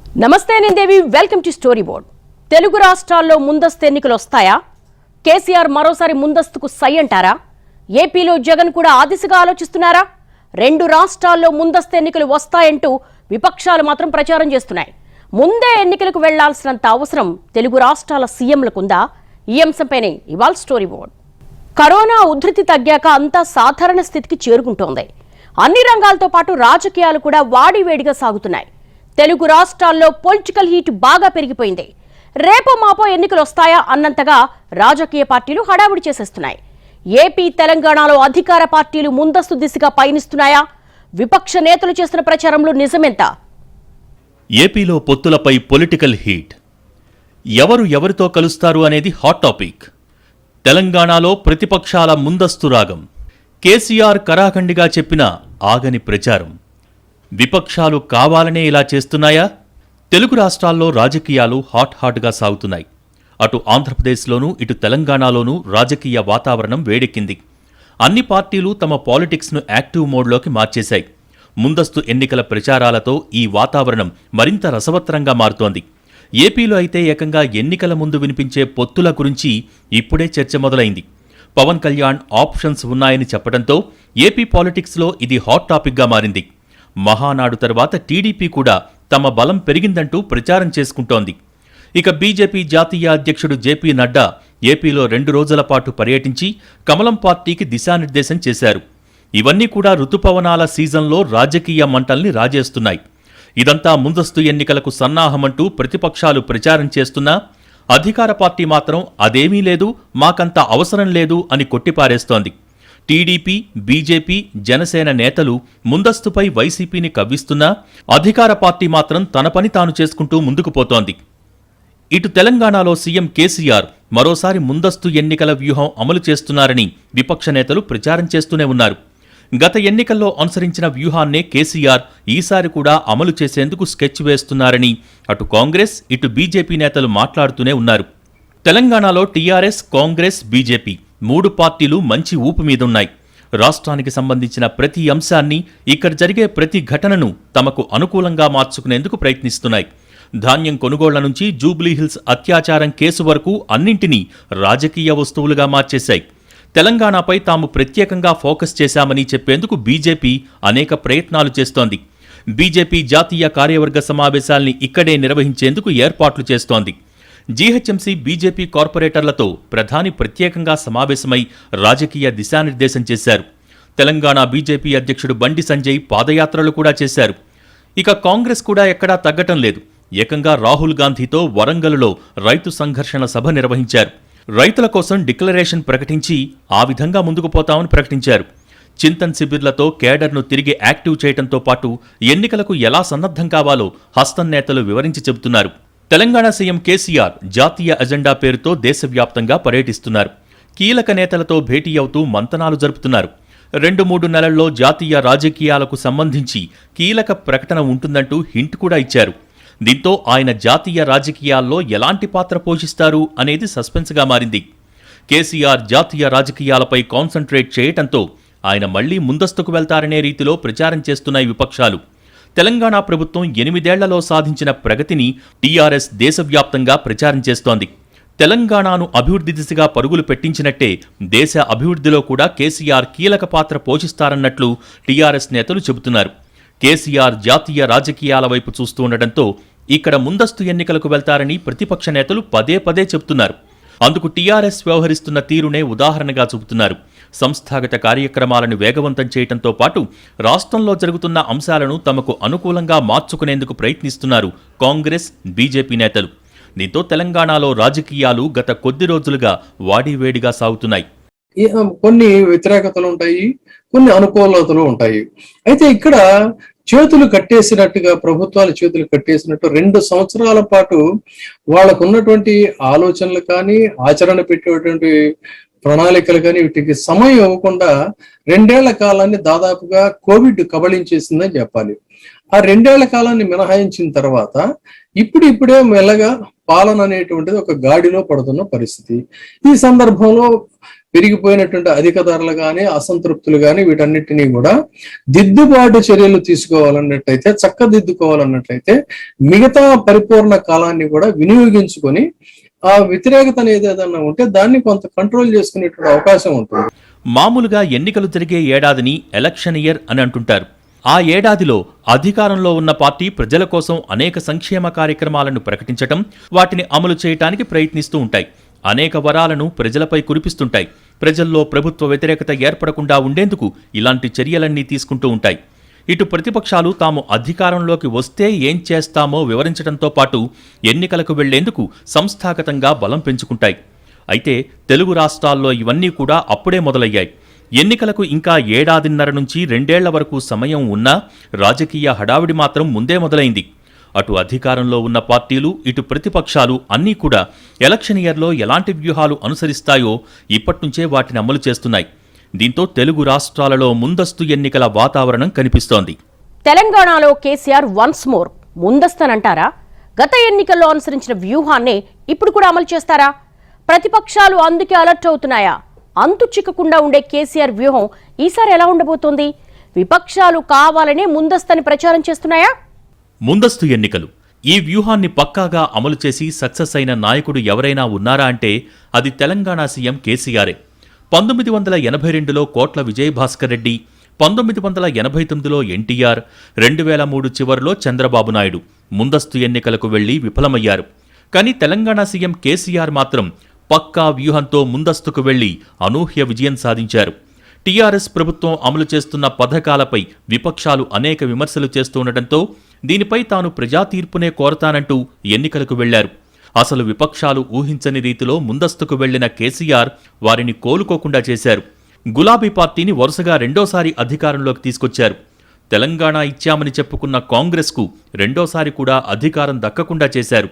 నమస్తే నేను Devi welcome to story board. Telugu రాష్ట్రాల్లో ముందస్తు ఎన్నికలు వస్తాయా? కేసీఆర్ మరోసారి ముందస్తుకు సై అంటారా? ఏపీలో జగన్ కూడా ఆ దిశగా ఆలోచిస్తున్నారా? రెండు రాష్ట్రాల్లో ముందస్తు ఎన్నికలు వస్తాయంటూ విపక్షాలు మాత్రం ప్రచారం చేస్తున్నాయి. ముందే ఎన్నికలకు వెళ్లాల్సినంత అవసరం తెలుగు రాష్ట్రాల సీఎంలకుందా? ఈ అంశంపైనే ఇవాళ స్టోరీ బోర్డ్. కరోనా ఉధృతి తగ్గాక అంతా సాధారణ స్థితికి చేరుకుంటోంది. అన్ని రంగాలతో పాటు రాజకీయాలు కూడా వాడివేడిగా సాగుతున్నాయి. తెలుగు రాష్ట్రాల్లో పొలిటికల్ హీట్ బాగా పెరిగిపోయింది. రేపో మాపో ఎన్నికలు వస్తాయా అన్నంతగా రాజకీయ పార్టీలు హడావుడి చేసేస్తున్నాయి. ఏపీ తెలంగాణలో అధికార పార్టీలు ముందస్తు దిశగా పయనిస్తున్నాయా? విపక్ష నేతలు చేస్తున్న ప్రచారంలో నిజమెంత? ఏపీలో పొత్తులపై పొలిటికల్ హీట్. ఎవరు ఎవరితో కలుస్తారు అనేది హాట్ టాపిక్. తెలంగాణలో ప్రతిపక్షాల ముందస్తు రాగం. కేసీఆర్ కరాఖండిగా చెప్పిన ఆగని ప్రచారం. విపక్షాలు కావాలనే ఇలా చేస్తున్నాయా? తెలుగు రాష్ట్రాల్లో రాజకీయాలు హాట్గా సాగుతున్నాయి. అటు ఆంధ్రప్రదేశ్లోనూ ఇటు తెలంగాణలోనూ రాజకీయ వాతావరణం వేడెక్కింది. అన్ని పార్టీలు తమ పాలిటిక్స్ను యాక్టివ్ మోడ్లోకి మార్చేశాయి. ముందస్తు ఎన్నికల ప్రచారాలతో ఈ వాతావరణం మరింత రసవత్తరంగా మారుతోంది. ఏపీలో అయితే ఏకంగా ఎన్నికల ముందు వినిపించే పొత్తుల గురించి ఇప్పుడే చర్చ మొదలైంది. పవన్ కళ్యాణ్ ఆప్షన్స్ ఉన్నాయని చెప్పడంతో ఏపీ పాలిటిక్స్లో ఇది హాట్ టాపిక్గా మారింది. మహానాడు తర్వాత టీడీపీ కూడా తమ బలం పెరిగిందంటూ ప్రచారం చేసుకుంటోంది. ఇక బీజేపీ జాతీయ అధ్యక్షుడు జేపీ నడ్డా ఏపీలో 2 రోజుల పాటు పర్యటించి కమలం పార్టీకి దిశానిర్దేశం చేశారు. ఇవన్నీ కూడా రుతుపవనాల సీజన్లో రాజకీయ మంటల్ని రాజేస్తున్నాయి. ఇదంతా ముందస్తు ఎన్నికలకు సన్నాహమంటూ ప్రతిపక్షాలు ప్రచారం చేస్తున్నా అధికార పార్టీ మాత్రం అదేమీ లేదు, మాకంత అవసరం లేదు అని కొట్టిపారేస్తోంది. టీడీపీ, బీజేపీ, జనసేన నేతలు ముందస్తుపై వైసీపీని కవ్విస్తున్నా అధికార పార్టీ మాత్రం తన పని తాను చేసుకుంటూ ముందుకు పోతోంది. ఇటు తెలంగాణలో సీఎం కేసీఆర్ మరోసారి ముందస్తు ఎన్నికల వ్యూహం అమలు చేస్తున్నారని విపక్ష నేతలు ప్రచారం చేస్తూనే ఉన్నారు. గత ఎన్నికల్లో అనుసరించిన వ్యూహాన్నే కేసీఆర్ ఈసారి కూడా అమలు చేసేందుకు స్కెచ్ వేస్తున్నారని అటు కాంగ్రెస్, ఇటు బీజేపీ నేతలు మాట్లాడుతూనే ఉన్నారు. తెలంగాణలో టీఆర్ఎస్, కాంగ్రెస్, బీజేపీ 3 పార్టీలు మంచి ఊపు మీదున్నాయి. రాష్ట్రానికి సంబంధించిన ప్రతి అంశాన్ని, ఇక్కడ జరిగే ప్రతి ఘటనను తమకు అనుకూలంగా మార్చుకునేందుకు ప్రయత్నిస్తున్నాయి. ధాన్యం కొనుగోళ్ల నుంచి జూబ్లీహిల్స్ అత్యాచారం కేసు వరకు అన్నింటినీ రాజకీయ వస్తువులుగా మార్చేశాయి. తెలంగాణపై తాము ప్రత్యేకంగా ఫోకస్ చేశామని చెప్పేందుకు బీజేపీ అనేక ప్రయత్నాలు చేస్తోంది. బీజేపీ జాతీయ కార్యవర్గ సమావేశాల్ని ఇక్కడే నిర్వహించేందుకు ఏర్పాట్లు చేస్తోంది. జీహెచ్ఎంసీ బీజేపీ కార్పొరేటర్లతో ప్రధాని ప్రత్యేకంగా సమావేశమై రాజకీయ దిశానిర్దేశం చేశారు. తెలంగాణ బీజేపీ అధ్యక్షుడు బండి సంజయ్ పాదయాత్రలు కూడా చేశారు. ఇక కాంగ్రెస్ కూడా ఎక్కడా తగ్గటం లేదు. ఏకంగా రాహుల్ గాంధీతో వరంగల్లో రైతు సంఘర్షణ సభ నిర్వహించారు. రైతుల కోసం డిక్లరేషన్ ప్రకటించి ఆ విధంగా ముందుకు పోతామని ప్రకటించారు. చింతన్ శిబిర్లతో కేడర్ను తిరిగి యాక్టివ్ చేయడంతో పాటు ఎన్నికలకు ఎలా సన్నద్ధం కావాలో హస్తం నేతలు వివరించి చెబుతున్నారు. తెలంగాణ సీఎం కేసీఆర్ జాతీయ అజెండా పేరుతో దేశవ్యాప్తంగా పర్యటిస్తున్నారు. కీలక నేతలతో భేటీ అవుతూ మంతనాలు జరుపుతున్నారు. 2-3 నెలల్లో జాతీయ రాజకీయాలకు సంబంధించి కీలక ప్రకటన ఉంటుందంటూ హింట్ కూడా ఇచ్చారు. దీంతో ఆయన జాతీయ రాజకీయాల్లో ఎలాంటి పాత్ర పోషిస్తారు అనేది సస్పెన్స్గా మారింది. కేసీఆర్ జాతీయ రాజకీయాలపై కాన్సంట్రేట్ చేయటంతో ఆయన మళ్లీ ముందస్తుకు వెళ్తారనే రీతిలో ప్రచారం చేస్తున్నాయి విపక్షాలు. తెలంగాణ ప్రభుత్వం 8 ఏళ్లలో సాధించిన ప్రగతిని టీఆర్ఎస్ దేశవ్యాప్తంగా ప్రచారం చేస్తోంది. తెలంగాణను అభివృద్ధి దిశగా పరుగులు పెట్టించినట్టే దేశ అభివృద్ధిలో కూడా కేసీఆర్ కీలక పాత్ర పోషిస్తారన్నట్లు టీఆర్ఎస్ నేతలు చెబుతున్నారు. కేసీఆర్ జాతీయ రాజకీయాల వైపు చూస్తూ ఉండటంతో ఇక్కడ ముందస్తు ఎన్నికలకు వెళ్తారని ప్రతిపక్ష నేతలు పదే చెబుతున్నారు. అందుకు టీఆర్ఎస్ వ్యవహరిస్తున్న తీరునే ఉదాహరణగా చూపుతున్నారు. సంస్థాగత కార్యక్రమాలను వేగవంతం చేయడంతో పాటు రాష్ట్రంలో జరుగుతున్న అంశాలను తమకు అనుకూలంగా మార్చుకునేందుకు ప్రయత్నిస్తున్నారు కాంగ్రెస్, బీజేపీ నేతలు. దీంతో తెలంగాణలో రాజకీయాలు గత కొద్ది రోజులుగా వాడివేడిగా సాగుతున్నాయి. కొన్ని వ్యతిరేకతలు ఉంటాయి, కొన్ని అనుకూలతలు ఉంటాయి. అయితే ఇక్కడ చేతులు కట్టేసినట్టుగా, ప్రభుత్వాలు చేతులు కట్టేసినట్టు 2 సంవత్సరాల పాటు వాళ్ళకు ఉన్నటువంటి ఆలోచనలు కానీ, ఆచరణ పెట్టేటువంటి ప్రణాళికలు కానీ వీటికి సమయం ఇవ్వకుండా 2 ఏళ్ల కాలాన్ని దాదాపుగా కోవిడ్ కబళించేసిందని చెప్పాలి. ఆ 2 ఏళ్ల కాలాన్ని మినహాయించిన తర్వాత ఇప్పుడే మెల్లగా పాలన అనేటువంటిది ఒక గాడిలో పడుతున్న పరిస్థితి. ఈ సందర్భంలో పెరిగిపోయినటువంటి అధిక ధరలు కానీ అసంతృప్తులు కానీ వీటన్నిటినీ కూడా దిద్దుబాటు చర్యలు తీసుకోవాలన్నట్టయితే, చక్కదిద్దుకోవాలన్నట్లయితే మిగతా పరిపూర్ణ కాలాన్ని కూడా వినియోగించుకొని ఆ వ్యతిరేకత అనేది ఏదన్నా ఉంటే దాన్ని కొంత కంట్రోల్ చేసుకునేటువంటి అవకాశం ఉంటుంది. మామూలుగా ఎన్నికలు జరిగే ఏడాదిని ఎలక్షన్ ఇయర్ అని అంటుంటారు. ఆ ఏడాదిలో అధికారంలో ఉన్న పార్టీ ప్రజల కోసం అనేక సంక్షేమ కార్యక్రమాలను ప్రకటించటం, వాటిని అమలు చేయటానికి ప్రయత్నిస్తూ ఉంటాయి. అనేక వరాలను ప్రజలపై కురిపిస్తుంటాయి. ప్రజల్లో ప్రభుత్వ వ్యతిరేకత ఏర్పడకుండా ఉండేందుకు ఇలాంటి చర్యలన్నీ తీసుకుంటూ ఉంటాయి. ఇటు ప్రతిపక్షాలు తాము అధికారంలోకి వస్తే ఏం చేస్తామో వివరించడంతో పాటు ఎన్నికలకు వెళ్లేందుకు సంస్థాగతంగా బలం పెంచుకుంటాయి. అయితే తెలుగు రాష్ట్రాల్లో ఇవన్నీ కూడా అప్పుడే మొదలయ్యాయి. ఎన్నికలకు ఇంకా ఏడాదిన్నర నుంచి 2 ఏళ్ల వరకు సమయం ఉన్నా రాజకీయ హడావిడి మాత్రం ముందే మొదలైంది. అటు అధికారంలో ఉన్న పార్టీలు, ఇటు ప్రతిపక్షాలు అన్నీ కూడా ఎలక్షన్ ఇయర్లో ఎలాంటి వ్యూహాలు అనుసరిస్తాయో ఇప్పట్నుంచే వాటిని అమలు చేస్తున్నాయి. దీంతో తెలుగు రాష్ట్రాలలో ముందస్తు ఎన్నికల వాతావరణం కనిపిస్తోంది. తెలంగాణలో కేసీఆర్ వన్స్ మోర్ ముందస్తనంటారా? గత ఎన్నికల్లో అనుసరించిన వ్యూహాన్నే ఇప్పుడు కూడా అమలు చేస్తారా? ప్రతిపక్షాలు అందుకే అలర్ట్ అవుతున్నాయా? అంతు చిక్కకుండా ఉండే కేసీఆర్ వ్యూహం ఈసారి ఎలా ఉండబోతోంది? విపక్షాలు కావాలనే ముందస్తని ప్రచారం చేస్తున్నాయా? ముందస్తు ఎన్నికలు ఈ వ్యూహాన్ని పక్కాగా అమలు చేసి సక్సెస్ అయిన నాయకుడు ఎవరైనా ఉన్నారా అంటే అది తెలంగాణ సీఎం కేసీఆరే. 1982లో కోట్ల విజయభాస్కర్ రెడ్డి, 1989లో ఎన్టీఆర్, 2003 చివరిలో చంద్రబాబు నాయుడు ముందస్తు ఎన్నికలకు వెళ్లి విఫలమయ్యారు. కానీ తెలంగాణ సీఎం కేసీఆర్ మాత్రం పక్కా వ్యూహంతో ముందస్తుకు వెళ్లి అనూహ్య విజయం సాధించారు. టీఆర్ఎస్ ప్రభుత్వం అమలు చేస్తున్న పథకాలపై విపక్షాలు అనేక విమర్శలు చేస్తుండటంతో దీనిపై తాను ప్రజా తీర్పునే కోరతానంటూ ఎన్నికలకు వెళ్లారు. అసలు విపక్షాలు ఊహించని రీతిలో ముందస్తుకు వెళ్లిన కేసీఆర్ వారిని కోలుకోకుండా చేశారు. గులాబీ పార్టీని వరుసగా రెండోసారి అధికారంలోకి తీసుకొచ్చారు. తెలంగాణ ఇచ్చామని చెప్పుకున్న కాంగ్రెస్కు రెండోసారి కూడా అధికారం దక్కకుండా చేశారు.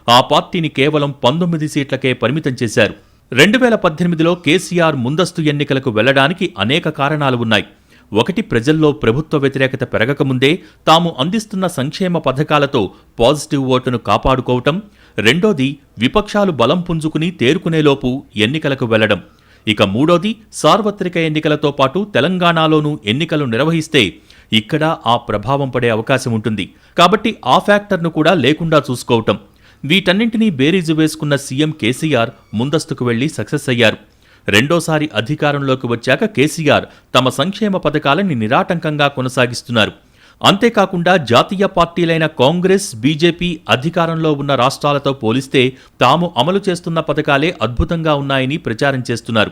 ఆ పార్టీని కేవలం 19 సీట్లకే పరిమితం చేశారు. 2018లో కేసీఆర్ ముందస్తు ఎన్నికలకు వెళ్లడానికి అనేక కారణాలు ఉన్నాయి. ఒకటి, ప్రజల్లో ప్రభుత్వ వ్యతిరేకత పెరగకముందే తాము అందిస్తున్న సంక్షేమ పథకాలతో పాజిటివ్ ఓటును కాపాడుకోవటం. రెండోది, విపక్షాలు బలం పుంజుకుని తేరుకునేలోపు ఎన్నికలకు వెళ్లడం. ఇక మూడోది, సార్వత్రిక ఎన్నికలతో పాటు తెలంగాణలోనూ ఎన్నికలు నిర్వహిస్తే ఇక్కడ ఆ ప్రభావం పడే అవకాశం ఉంటుంది. కాబట్టి ఆ ఫ్యాక్టర్ను కూడా లేకుండా చూసుకోవటం. వీటన్నింటినీ బేరీజు వేసుకున్న సీఎం కేసీఆర్ ముందస్తుకు వెళ్లి సక్సెస్ అయ్యారు. రెండోసారి అధికారంలోకి వచ్చాక కేసీఆర్ తమ సంక్షేమ పథకాలని నిరాటంకంగా కొనసాగిస్తున్నారు. అంతేకాకుండా జాతీయ పార్టీలైన కాంగ్రెస్, బీజేపీ అధికారంలో ఉన్న రాష్ట్రాలతో పోలిస్తే తాము అమలు చేస్తున్న పథకాలే అద్భుతంగా ఉన్నాయని ప్రచారం చేస్తున్నారు.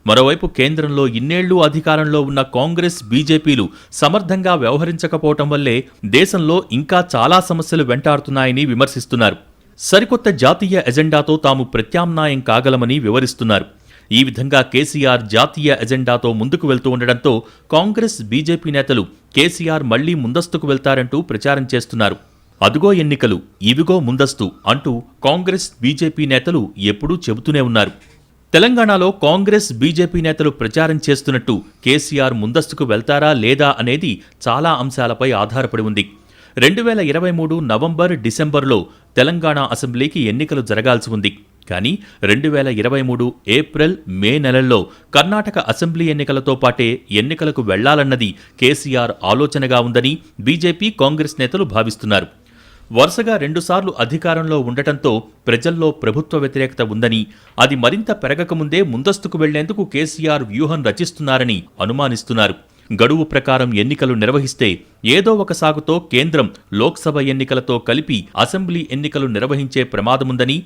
మరోవైపు కేంద్రంలో ఇన్నేళ్లు అధికారంలో ఉన్న కాంగ్రెస్, బీజేపీలు సమర్థంగా వ్యవహరించకపోవటం వల్లే దేశంలో ఇంకా చాలా సమస్యలు వెంటాడుతున్నాయని విమర్శిస్తున్నారు. సరికొత్త జాతీయ ఎజెండాతో తాము ప్రత్యామ్నాయం కాగలమని వివరిస్తున్నారు. ఈ విధంగా కేసీఆర్ జాతీయ ఎజెండాతో ముందుకు వెళ్తూ ఉండడంతో కాంగ్రెస్, బీజేపీ నేతలు కేసీఆర్ మళ్లీ ముందస్తుకు వెళ్తారంటూ ప్రచారం చేస్తున్నారు. అదుగో ఎన్నికలు, ఇవిగో ముందస్తు అంటూ కాంగ్రెస్, బీజేపీ నేతలు ఎప్పుడూ చెబుతూనే ఉన్నారు. తెలంగాణలో కాంగ్రెస్, బీజేపీ నేతలు ప్రచారం చేస్తున్నట్టు కేసీఆర్ ముందస్తుకు వెళ్తారా లేదా అనేది చాలా అంశాలపై ఆధారపడి ఉంది. 2023 నవంబర్, డిసెంబర్లో తెలంగాణ అసెంబ్లీకి ఎన్నికలు జరగాల్సి ఉంది. కానీ 2023 ఏప్రిల్, మే నెలల్లో కర్ణాటక అసెంబ్లీ ఎన్నికలతో పాటే ఎన్నికలకు వెళ్లాలన్నది కేసీఆర్ ఆలోచనగా ఉందని బీజేపీ, కాంగ్రెస్ నేతలు భావిస్తున్నారు. వరుసగా 2 సార్లు అధికారంలో ఉండటంతో ప్రజల్లో ప్రభుత్వ వ్యతిరేకత ఉందని, అది మరింత పెరగకముందే ముందస్తుకు వెళ్లేందుకు కేసీఆర్ వ్యూహం రచిస్తున్నారని అనుమానిస్తున్నారు. గడువు ప్రకారం ఎన్నికలు నిర్వహిస్తే ఏదో ఒక సాగుతో కేంద్రం లోక్సభ ఎన్నికలతో కలిపి అసెంబ్లీ ఎన్నికలు నిర్వహించే ప్రమాదముందని,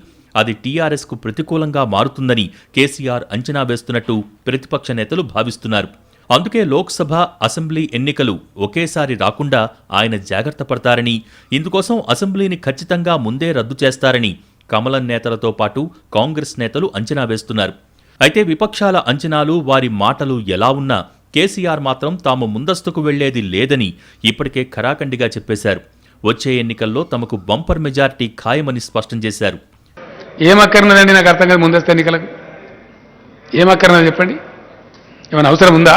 అది టీఆర్ఎస్కు ప్రతికూలంగా మారుతుందని కేసీఆర్ అంచనా వేస్తున్నట్టు ప్రతిపక్ష నేతలు భావిస్తున్నారు. అందుకే లోక్సభ, అసెంబ్లీ ఎన్నికలు ఒకేసారి రాకుండా ఆయన జాగ్రత్త పడతారని, ఇందుకోసం అసెంబ్లీని ఖచ్చితంగా ముందే రద్దు చేస్తారని కమలం నేతలతో పాటు కాంగ్రెస్ నేతలు అంచనా వేస్తున్నారు. అయితే విపక్షాల అంచనాలు, వారి మాటలు ఎలా ఉన్నా కేసీఆర్ మాత్రం తాము ముందస్తుకు వెళ్లేది లేదని ఇప్పటికే ఖరాఖండిగా చెప్పేశారు. వచ్చే ఎన్నికల్లో తమకు బంపర్ మెజారిటీ ఖాయమని స్పష్టం చేశారు. ఏమక్కర్నదండి? నాకు అర్థం కాదు. ముందస్తు ఎన్నికలకు ఏమక్కర్నది చెప్పండి? ఏమైనా అవసరం ఉందా?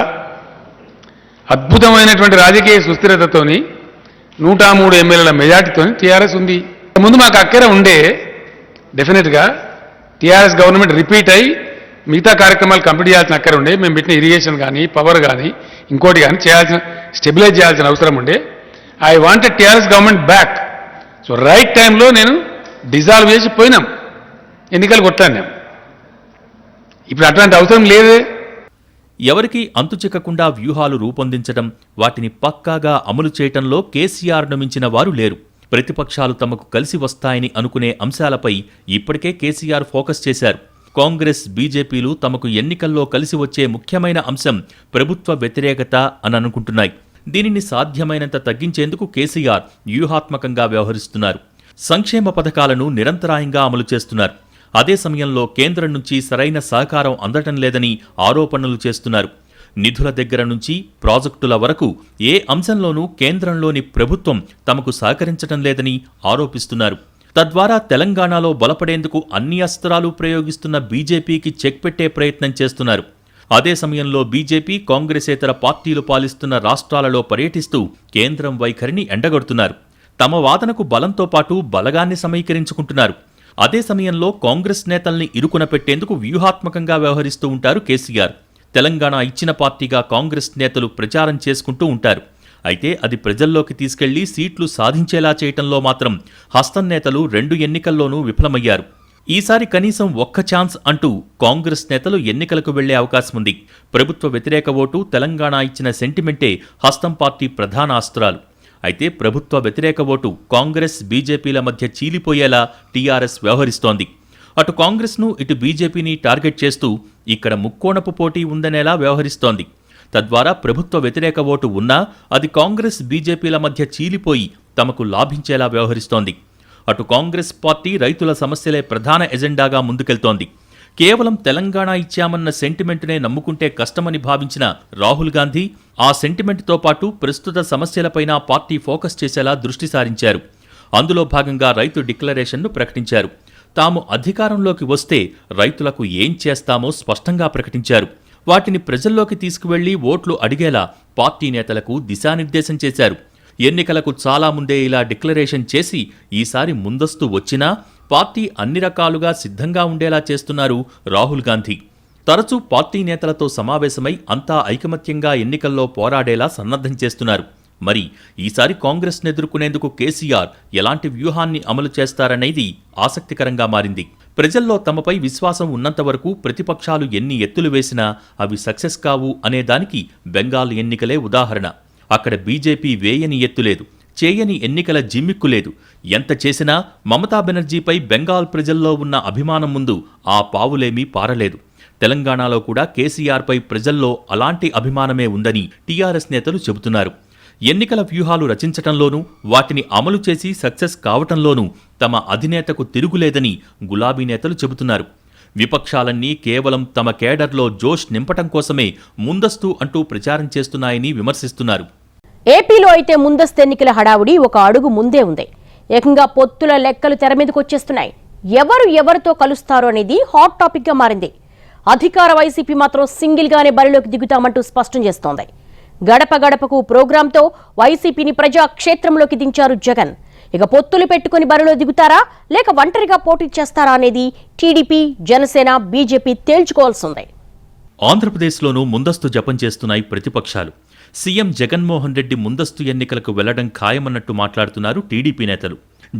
అద్భుతమైనటువంటి రాజకీయ సుస్థిరతతోని 103 ఎమ్మెల్యేల మెజార్టీతోని టీఆర్ఎస్ ఉంది. ముందు మాకు అక్కర ఉండే డెఫినెట్గా టీఆర్ఎస్ గవర్నమెంట్ రిపీట్ అయ్యి మిగతా కార్యక్రమాలు కంప్లీట్ చేయాల్సిన అక్కర ఉండే, మేము పెట్టిన ఇరిగేషన్ కానీ పవర్ కానీ ఇంకోటి కానీ చేయాల్సిన స్టెబిలైజ్ చేయాల్సిన అవసరం ఉండే. I wanted TRS government back. So right టైంలో నేను డిజాల్వ్ చేసి పోయినాం, ఎన్నికలు కొట్లాడినాం. ఇప్పుడు అట్లాంటి అవసరం లేదే. ఎవరికీ అంతుచిక్కకుండా వ్యూహాలు రూపొందించడం, వాటిని పక్కాగా అమలు చేయటంలో కేసీఆర్ను మించిన వారు లేరు. ప్రతిపక్షాలు తమకు కలిసి వస్తాయని అనుకునే అంశాలపై ఇప్పటికే కేసీఆర్ ఫోకస్ చేశారు. కాంగ్రెస్, బీజేపీలు తమకు ఎన్నికల్లో కలిసి వచ్చే ముఖ్యమైన అంశం ప్రభుత్వ వ్యతిరేకత అని అనుకుంటున్నాయి. దీనిని సాధ్యమైనంత తగ్గించేందుకు కేసీఆర్ వ్యూహాత్మకంగా వ్యవహరిస్తున్నారు. సంక్షేమ పథకాలను నిరంతరాయంగా అమలు చేస్తున్నారు. అదే సమయంలో కేంద్రం నుంచి సరైన సహకారం అందటం లేదని ఆరోపణలు చేస్తున్నారు. నిధుల దగ్గర నుంచి ప్రాజెక్టుల వరకు ఏ అంశంలోనూ కేంద్రంలోని ప్రభుత్వం తమకు సహకరించటం లేదని ఆరోపిస్తున్నారు. తద్వారా తెలంగాణలో బలపడేందుకు అన్ని అస్త్రాలు ప్రయోగిస్తున్న బీజేపీకి చెక్ పెట్టే ప్రయత్నం చేస్తున్నారు. అదే సమయంలో బీజేపీ, కాంగ్రెసేతర పార్టీలు పాలిస్తున్న రాష్ట్రాలలో పర్యటిస్తూ కేంద్రం వైఖరిని ఎండగొడుతున్నారు. తమ వాదనకు బలంతో పాటు బలగాన్ని సమీకరించుకుంటున్నారు. అదే సమయంలో కాంగ్రెస్ నేతల్ని ఇరుకున పెట్టేందుకు వ్యూహాత్మకంగా వ్యవహరిస్తూ ఉంటారు కేసీఆర్. తెలంగాణ ఇచ్చిన పార్టీగా కాంగ్రెస్ నేతలు ప్రచారం చేసుకుంటూ ఉంటారు. అయితే అది ప్రజల్లోకి తీసుకెళ్లి సీట్లు సాధించేలా చేయటంలో మాత్రం హస్తం నేతలు 2 ఎన్నికల్లోనూ విఫలమయ్యారు. ఈసారి కనీసం ఒక్క ఛాన్స్ అంటూ కాంగ్రెస్ నేతలు ఎన్నికలకు వెళ్లే అవకాశం ఉంది. ప్రభుత్వ వ్యతిరేక ఓటు, తెలంగాణ ఇచ్చిన సెంటిమెంటే హస్తం పార్టీ ప్రధాన అస్త్రాలు. అయితే ప్రభుత్వ వ్యతిరేక ఓటు కాంగ్రెస్, బీజేపీల మధ్య చీలిపోయేలా టీఆర్ఎస్ వ్యవహరిస్తోంది. అటు కాంగ్రెస్ను, ఇటు బీజేపీని టార్గెట్ చేస్తూ ఇక్కడ ముక్కోణపు పోటీ ఉందనేలా వ్యవహరిస్తోంది. తద్వారా ప్రభుత్వ వ్యతిరేక ఓటు ఉన్నా అది కాంగ్రెస్, బీజేపీల మధ్య చీలిపోయి తమకు లాభించేలా వ్యవహరిస్తోంది. అటు కాంగ్రెస్ పార్టీ రైతుల సమస్యలే ప్రధాన ఎజెండాగా ముందుకెళ్తోంది. కేవలం తెలంగాణ ఇచ్చామన్న సెంటిమెంటునే నమ్ముకుంటే కష్టమని భావించిన రాహుల్ గాంధీ ఆ సెంటిమెంట్తో పాటు ప్రస్తుత సమస్యలపైన పార్టీ ఫోకస్ చేసేలా దృష్టి సారించారు. అందులో భాగంగా రైతు డిక్లరేషన్ను ప్రకటించారు. తాము అధికారంలోకి వస్తే రైతులకు ఏం చేస్తామో స్పష్టంగా ప్రకటించారు. వాటిని ప్రజల్లోకి తీసుకువెళ్లి ఓట్లు అడిగేలా పార్టీ నేతలకు దిశానిర్దేశం చేశారు. ఎన్నికలకు చాలా ముందే ఇలా డిక్లరేషన్ చేసి ఈసారి ముందస్తు వచ్చినా పార్టీ అన్ని రకాలుగా సిద్ధంగా ఉండేలా చేస్తున్నారు రాహుల్ గాంధీ. తరచూ పార్టీ నేతలతో సమావేశమై అంతా ఐకమత్యంగా ఎన్నికల్లో పోరాడేలా సన్నద్ధం చేస్తున్నారు. మరి ఈసారి కాంగ్రెస్ను ఎదుర్కొనేందుకు కేసీఆర్ ఎలాంటి వ్యూహాన్ని అమలు చేస్తారనేది ఆసక్తికరంగా మారింది. ప్రజల్లో తమపై విశ్వాసం ఉన్నంతవరకు ప్రతిపక్షాలు ఎన్ని ఎత్తులు వేసినా అవి సక్సెస్ కావు అనేదానికి బెంగాల్ ఎన్నికలే ఉదాహరణ. అక్కడ బీజేపీ వేయని ఎత్తులేదు, చేయని ఎన్నికల జిమ్మిక్కు లేదు. ఎంత చేసినా మమతా బెనర్జీపై బెంగాల్ ప్రజల్లో ఉన్న అభిమానం ముందు ఆ పావులేమీ పారలేదు. తెలంగాణలో కూడా కేసీఆర్పై ప్రజల్లో అలాంటి అభిమానమే ఉందని టీఆర్ఎస్ నేతలు చెబుతున్నారు. ఎన్నికల వ్యూహాలు రచించటంలోనూ వాటిని అమలు చేసి సక్సెస్ కావటంలోనూ తమ అధినేతకు తిరుగులేదని గులాబీ నేతలు చెబుతున్నారు. విపక్షాలన్నీ కేవలం తమ కేడర్లో జోష్ నింపటం కోసమే ముందస్తు అంటూ ప్రచారం చేస్తున్నాయని విమర్శిస్తున్నారు. ఏపీలో అయితే ముందస్తు ఎన్నికల హడావుడి ఒక అడుగు ముందే ఉంది. ఏకంగా పొత్తుల లెక్కలు తెర మీదకు వచ్చేస్తున్నాయి. ఎవరితో కలుస్తారో అనేది హాట్ టాపిక్ గా మారింది. అధికార వైసీపీ మాత్రం సింగిల్ గానే బరిలోకి దిగుతామంటూ స్పష్టం చేస్తోంది. గడప గడపకు ప్రోగ్రాంతో వైసీపీని ప్రజాక్షేత్రంలోకి దించారు జగన్. ఇక పొత్తులు పెట్టుకుని బరిలో దిగుతారా లేక ఒంటరిగా పోటీ చేస్తారా అనేది టీడీపీ, జనసేన, బీజేపీ తేల్చుకోవాల్సింది. ఆంధ్రప్రదేశ్లోనూ ముందస్తు జపం చేస్తున్నాయి ప్రతిపక్షాలు. సీఎం జగన్మోహన్ రెడ్డి ముందస్తు ఎన్నికలకు వెళ్లడం ఖాయమన్నట్టు మాట్లాడుతున్నారు టీడీపీ నేతలు.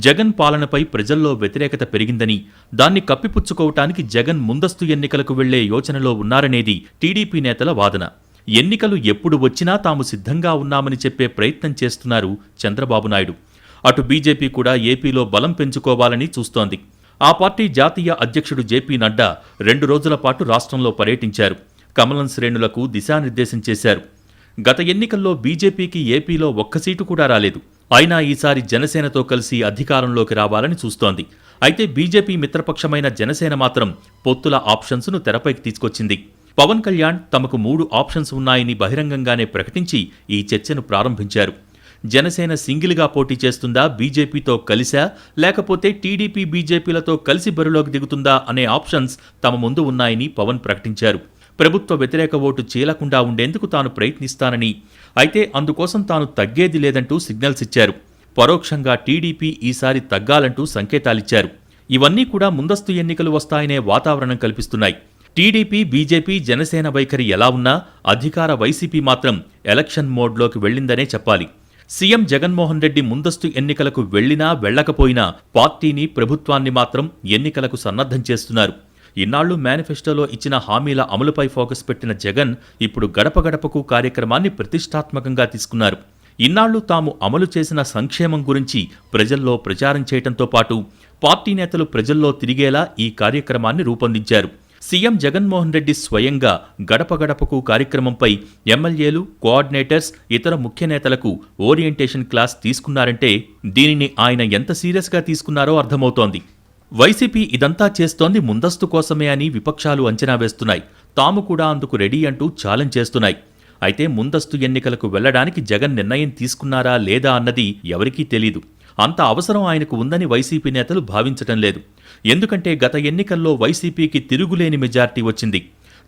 జగన్ పాలనపై ప్రజల్లో వ్యతిరేకత పెరిగిందని, దాన్ని కప్పిపుచ్చుకోవటానికి జగన్ ముందస్తు ఎన్నికలకు వెళ్లే యోచనలో ఉన్నారనేది టీడీపీ నేతల వాదన. ఎన్నికలు ఎప్పుడు వచ్చినా తాము సిద్ధంగా ఉన్నామని చెప్పే ప్రయత్నం చేస్తున్నారు చంద్రబాబు నాయుడు. అటు బీజేపీ కూడా ఏపీలో బలం పెంచుకోవాలని చూస్తోంది. ఆ పార్టీ జాతీయ అధ్యక్షుడు జేపీ నడ్డా 2 రోజుల పాటు రాష్ట్రంలో పర్యటించారు. కమలం శ్రేణులకు దిశానిర్దేశం చేశారు. గత ఎన్నికల్లో బీజేపీకి ఏపీలో ఒక్క సీటు కూడా రాలేదు. అయినా ఈసారి జనసేనతో కలిసి అధికారంలోకి రావాలని చూస్తోంది. అయితే బీజేపీ మిత్రపక్షమైన జనసేన మాత్రం పొత్తుల ఆప్షన్స్ను తెరపైకి తీసుకొచ్చింది. పవన్ కళ్యాణ్ తమకు 3 ఆప్షన్స్ ఉన్నాయని బహిరంగంగానే ప్రకటించి ఈ చర్చను ప్రారంభించారు. జనసేన సింగిల్గా పోటీ చేస్తుందా, బీజేపీతో కలిసా, లేకపోతే టీడీపీ, బీజేపీలతో కలిసి బరిలోకి దిగుతుందా అనే ఆప్షన్స్ తమ ముందు ఉన్నాయని పవన్ ప్రకటించారు. ప్రభుత్వ వ్యతిరేక ఓటు చీలకుండా ఉండేందుకు తాను ప్రయత్నిస్తానని, అయితే అందుకోసం తాను తగ్గేది లేదంటూ సిగ్నల్స్ ఇచ్చారు. పరోక్షంగా టీడీపీ ఈసారి తగ్గాలంటూ సంకేతాలిచ్చారు. ఇవన్నీ కూడా ముందస్తు ఎన్నికలు వస్తాయనే వాతావరణం కల్పిస్తున్నాయి. టీడీపీ, బీజేపీ, జనసేన వైఖరి ఎలా ఉన్నా అధికార వైసీపీ మాత్రం ఎలక్షన్ మోడ్లోకి వెళ్లిందనే చెప్పాలి. సీఎం జగన్మోహన్ రెడ్డి ముందస్తు ఎన్నికలకు వెళ్లినా వెళ్లకపోయినా పార్టీని, ప్రభుత్వాన్ని మాత్రం ఎన్నికలకు సన్నద్ధం చేస్తున్నారు. ఇన్నాళ్లు మేనిఫెస్టోలో ఇచ్చిన హామీల అమలుపై ఫోకస్ పెట్టిన జగన్ ఇప్పుడు గడప గడపకు కార్యక్రమాన్ని ప్రతిష్టాత్మకంగా తీసుకున్నారు. ఇన్నాళ్లు తాము అమలు చేసిన సంక్షేమం గురించి ప్రజల్లో ప్రచారం చేయడంతో పాటు పార్టీ నేతలు ప్రజల్లో తిరిగేలా ఈ కార్యక్రమాన్ని రూపొందించారు. సీఎం జగన్మోహన్ రెడ్డి స్వయంగా గడప గడపకు కార్యక్రమంపై ఎమ్మెల్యేలు, కోఆర్డినేటర్స్, ఇతర ముఖ్య నేతలకు ఓరియంటేషన్ క్లాస్ తీసుకున్నారంటే దీనిని ఆయన ఎంత సీరియస్గా తీసుకున్నారో అర్థమవుతోంది. వైసీపీ ఇదంతా చేస్తోంది ముందస్తు కోసమే అని విపక్షాలు అంచనా వేస్తున్నాయి. తాము కూడా అందుకు రెడీ అంటూ ఛాలెంజ్ చేస్తున్నాయి. అయితే ముందస్తు ఎన్నికలకు వెళ్లడానికి జగన్ నిర్ణయం తీసుకున్నారా లేదా అన్నది ఎవరికీ తెలీదు. అంత అవసరం ఆయనకు ఉందని వైసీపీ నేతలు భావించటం లేదు. ఎందుకంటే గత ఎన్నికల్లో వైసీపీకి తిరుగులేని మెజార్టీ వచ్చింది.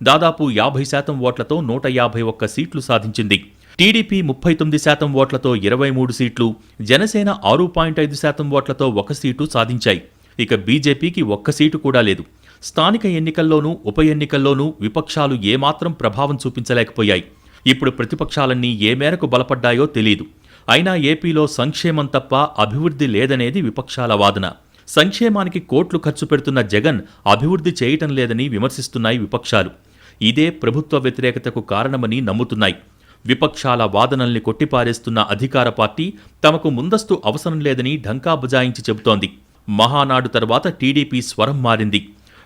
దాదాపు 50% ఓట్లతో 151 సీట్లు సాధించింది. టీడీపీ 39% ఓట్లతో 23 సీట్లు, జనసేన 6.5% ఓట్లతో 1 సీటు సాధించాయి. ఇక బీజేపీకి 1 సీటు కూడా లేదు. స్థానిక ఎన్నికల్లోనూ, ఉప ఎన్నికల్లోనూ విపక్షాలు ఏమాత్రం ప్రభావం చూపించలేకపోయాయి. ఇప్పుడు ప్రతిపక్షాలన్నీ ఏ మేరకు బలపడ్డాయో తెలీదు. అయినా ఏపీలో సంక్షేమం తప్ప అభివృద్ధి లేదనేది విపక్షాల వాదన. సంక్షేమానికి కోట్లు ఖర్చు పెడుతున్న జగన్ అభివృద్ధి చేయటం లేదని విమర్శిస్తున్నాయి విపక్షాలు. ఇదే ప్రభుత్వ వ్యతిరేకతకు కారణమని నమ్ముతున్నాయి. విపక్షాల వాదనల్ని కొట్టిపారేస్తున్న అధికార పార్టీ తమకు ముందస్తు అవసరం లేదని ఢంకా బజాయించి చెబుతోంది. మహానాడు తర్వాత టీడీపీ స్వరం మారింది.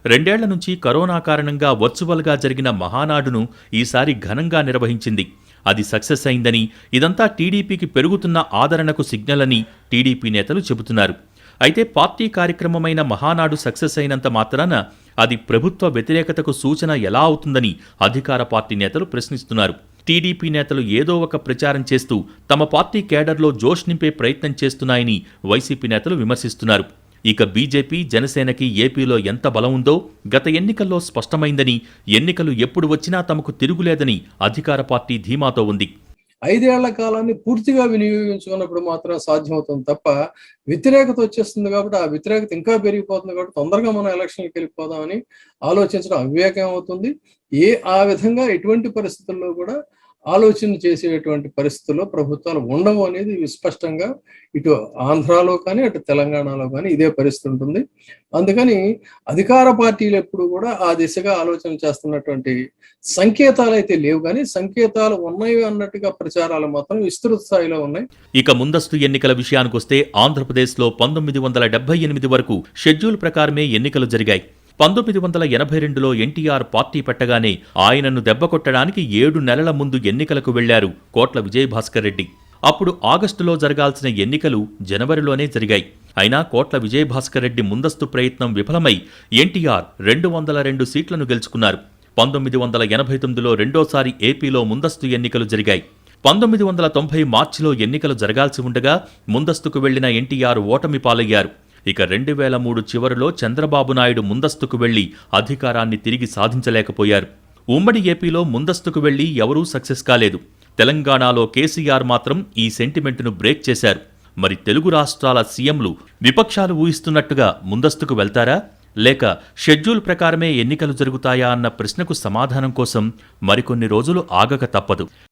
2 ఏళ్ల నుంచి కరోనా కారణంగా వర్చువల్గా జరిగిన మహానాడును ఈసారి ఘనంగా నిర్వహించింది. అది సక్సెస్ అయిందని, ఇదంతా టీడీపీకి పెరుగుతున్న ఆదరణకు సిగ్నల్ అని టీడీపీ నేతలు చెబుతున్నారు. అయితే పార్టీ కార్యక్రమమైన మహానాడు సక్సెస్ అయినంత మాత్రాన అది ప్రభుత్వ వ్యతిరేకతకు సూచన ఎలా అవుతుందని అధికార పార్టీ నేతలు ప్రశ్నిస్తున్నారు. టీడీపీ నేతలు ఏదో ఒక ప్రచారం చేస్తూ తమ పార్టీ కేడర్లో జోష్ నింపే ప్రయత్నం చేస్తున్నాయని వైసీపీ నేతలు విమర్శిస్తున్నారు. ఇక బీజేపీ, జనసేనకి ఏపీలో ఎంత బలం ఉందో గత ఎన్నికల్లో స్పష్టమైందని, ఎన్నికలు ఎప్పుడు వచ్చినా తమకు తిరుగులేదని అధికార పార్టీ ధీమాతో ఉంది. 5 ఏళ్ల కాలాన్ని పూర్తిగా వినియోగించుకున్నప్పుడు మాత్రం సాధ్యమవుతుంది తప్ప వ్యతిరేకత వచ్చేస్తుంది కాబట్టి, ఆ వ్యతిరేకత ఇంకా పెరిగిపోతుంది కాబట్టి తొందరగా మనం ఎలక్షన్కి వెళ్ళిపోదామని ఆలోచించడం అవివేకం అవుతుంది. ఆ విధంగా ఎటువంటి పరిస్థితుల్లో కూడా ఆలోచన చేసేటువంటి పరిస్థితుల్లో ప్రభుత్వాలు ఉండవు అనేది విస్పష్టంగా ఇటు ఆంధ్రాలో కానీ అటు తెలంగాణలో కానీ ఇదే పరిస్థితి ఉంటుంది. అందుకని అధికార పార్టీలు ఎప్పుడు కూడా ఆ దిశగా ఆలోచన చేస్తున్నటువంటి సంకేతాలు అయితే లేవు, కానీ సంకేతాలు ఉన్నాయి అన్నట్టుగా ప్రచారాలు మాత్రం విస్తృత స్థాయిలో ఉన్నాయి. ఇక ముందస్తు ఎన్నికల విషయానికొస్తే ఆంధ్రప్రదేశ్లో 1978 వరకు షెడ్యూల్ ప్రకారమే ఎన్నికలు జరిగాయి. 1982లో ఎన్టీఆర్ పార్టీ పెట్టగానే ఆయనను దెబ్బకొట్టడానికి 7 నెలల ముందు ఎన్నికలకు వెళ్లారు కోట్ల విజయభాస్కర్ రెడ్డి. అప్పుడు ఆగస్టులో జరగాల్సిన ఎన్నికలు జనవరిలోనే జరిగాయి. అయినా కోట్ల విజయభాస్కర్ రెడ్డి ముందస్తు ప్రయత్నం విఫలమై ఎన్టీఆర్ 202 సీట్లను గెలుచుకున్నారు. 1989లో రెండోసారి ఏపీలో ముందస్తు ఎన్నికలు జరిగాయి. 1990 మార్చిలో ఎన్నికలు జరగాల్సి ఉండగా ముందస్తుకు వెళ్లిన ఎన్టీఆర్ ఓటమి పాలయ్యారు. ఇక 2003 చివరిలో చంద్రబాబు నాయుడు ముందస్తుకు వెళ్లి అధికారాన్ని తిరిగి సాధించలేకపోయారు. ఉమ్మడి ఏపీలో ముందస్తుకు వెళ్లి ఎవరూ సక్సెస్ కాలేదు. తెలంగాణలో కేసీఆర్ మాత్రం ఈ సెంటిమెంటును బ్రేక్ చేశారు. మరి తెలుగు రాష్ట్రాల సీఎంలు విపక్షాలు ఊహిస్తున్నట్టుగా ముందస్తుకు వెళ్తారా, లేక షెడ్యూల్ ప్రకారమే ఎన్నికలు జరుగుతాయా అన్న ప్రశ్నకు సమాధానం కోసం మరికొన్ని రోజులు ఆగక తప్పదు.